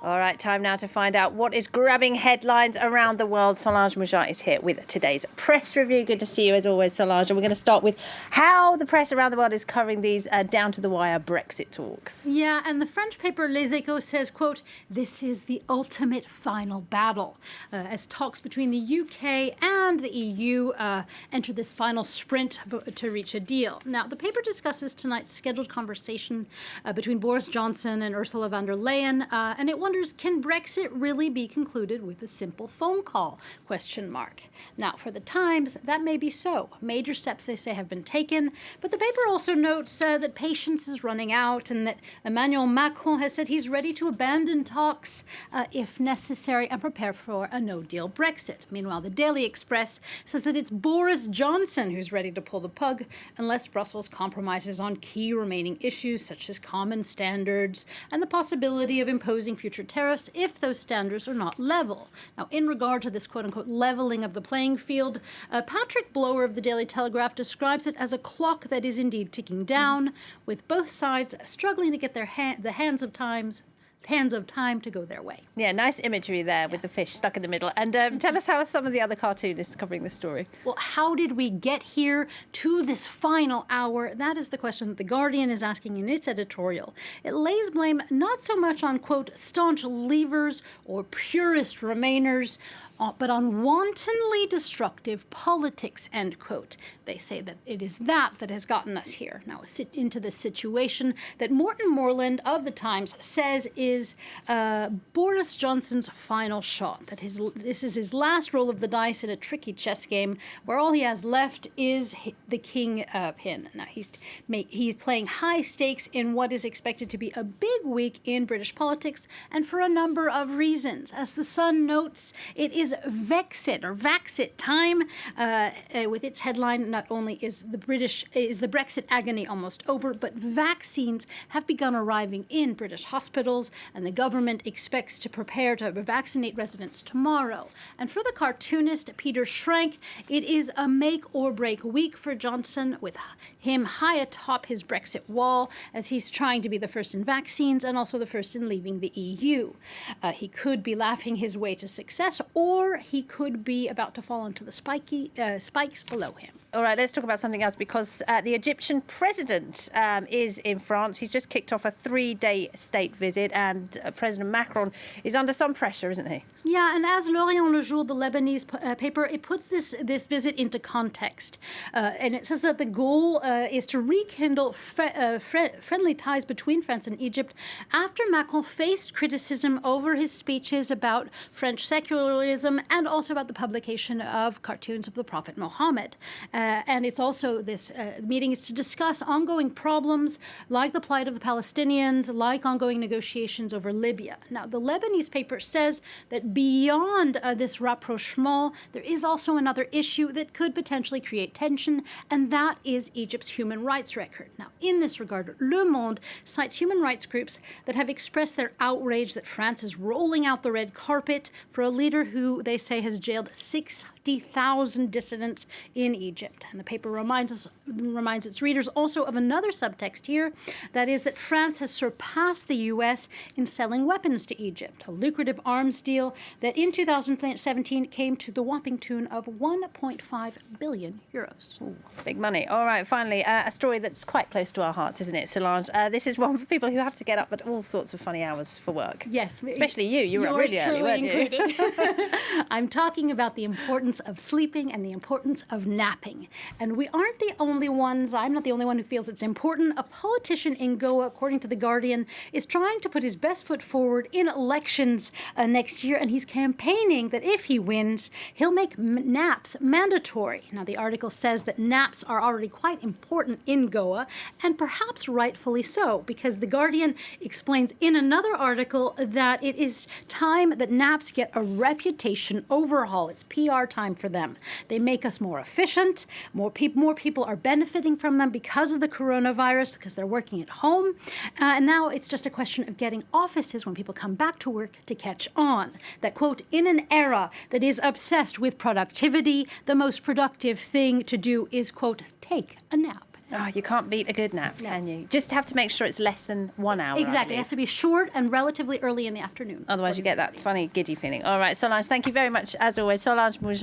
All right, time now to find out what is grabbing headlines around the world. Solange Moujon is here with today's press review. Good to see you as always, Solange. And we're going to start with how the press around the world is covering these down-to-the-wire Brexit talks. Yeah, and the French paper Les Echos says, quote, "This is the ultimate final battle," as talks between the UK and the EU enter this final sprint to reach a deal. Now, the paper discusses tonight's scheduled conversation between Boris Johnson and Ursula von der Leyen, and it wonders, can Brexit really be concluded with a simple phone call? Question mark. Now, for the Times, that may be so. Major steps, they say, have been taken, but the paper also notes that patience is running out and that Emmanuel Macron has said he's ready to abandon talks if necessary and prepare for a no-deal Brexit. Meanwhile, the Daily Express says that it's Boris Johnson who's ready to pull the plug unless Brussels compromises on key remaining issues such as common standards and the possibility of imposing future tariffs if those standards are not level. Now, in regard to this quote-unquote leveling of the playing field, Patrick Blower of the Daily Telegraph describes it as a clock that is indeed ticking down, with both sides struggling to get the hands of time to go their way. Yeah, nice imagery there with the fish stuck in the middle. And tell us how are some of the other cartoonists covering the story? Well, how did we get here to this final hour? That is the question that The Guardian is asking in its editorial. It lays blame not so much on, quote, staunch leavers or purist remainers, but on wantonly destructive politics, end quote. They say that it is that has gotten us here. Now, into this situation that Morton Moreland of The Times says is Boris Johnson's final shot, that this is his last roll of the dice in a tricky chess game where all he has left is the king pin. Now, he's playing high stakes in what is expected to be a big week in British politics, and for a number of reasons. As The Sun notes, it is Vaxit time. With its headline, not only is the Brexit agony almost over, but vaccines have begun arriving in British hospitals, and the government expects to prepare to vaccinate residents tomorrow. And for the cartoonist Peter Schrank, it is a make or break week for Johnson, with him high atop his Brexit wall as he's trying to be the first in vaccines and also the first in leaving the EU. He could be laughing his way to success, or he could be about to fall onto the spikes below him. All right, let's talk about something else, because the Egyptian president is in France. He's just kicked off a 3-day state visit, and President Macron is under some pressure, isn't he? Yeah, and as L'Orient Le Jour, the Lebanese paper, it puts this visit into context. And it says that the goal is to rekindle friendly ties between France and Egypt after Macron faced criticism over his speeches about French secularism and also about the publication of cartoons of the Prophet Muhammad. And it's also, this meeting is to discuss ongoing problems like the plight of the Palestinians, like ongoing negotiations over Libya. Now, the Lebanese paper says that beyond this rapprochement, there is also another issue that could potentially create tension, and that is Egypt's human rights record. Now, in this regard, Le Monde cites human rights groups that have expressed their outrage that France is rolling out the red carpet for a leader who they say has jailed 60,000 dissidents in Egypt. And the paper reminds its readers also of another subtext here, that is that France has surpassed the U.S. in selling weapons to Egypt, a lucrative arms deal that in 2017 came to the whopping tune of 1.5 billion euros. Ooh, big money. All right, finally, a story that's quite close to our hearts, isn't it, Solange? This is one for people who have to get up at all sorts of funny hours for work. Yes. Especially you. You were up really early, weren't you? I'm talking about the importance of sleeping and the importance of napping. And we aren't the only ones. I'm not the only one who feels it's important. A politician in Goa, according to The Guardian, is trying to put his best foot forward in elections next year, and he's campaigning that if he wins, he'll make naps mandatory. Now, the article says that naps are already quite important in Goa, and perhaps rightfully so, because The Guardian explains in another article that it is time that naps get a reputation overhaul. It's PR time for them. They make us more efficient. More people are benefiting from them because of the coronavirus, because they're working at home. And now it's just a question of getting offices when people come back to work to catch on. That, quote, in an era that is obsessed with productivity, the most productive thing to do is, quote, take a nap. Oh, you can't beat a good nap, can you? Just have to make sure it's less than 1 hour. Exactly. It has to be short and relatively early in the afternoon. Otherwise, you get that funny, giddy feeling. All right, Solange, thank you very much, as always. Solange Moujat.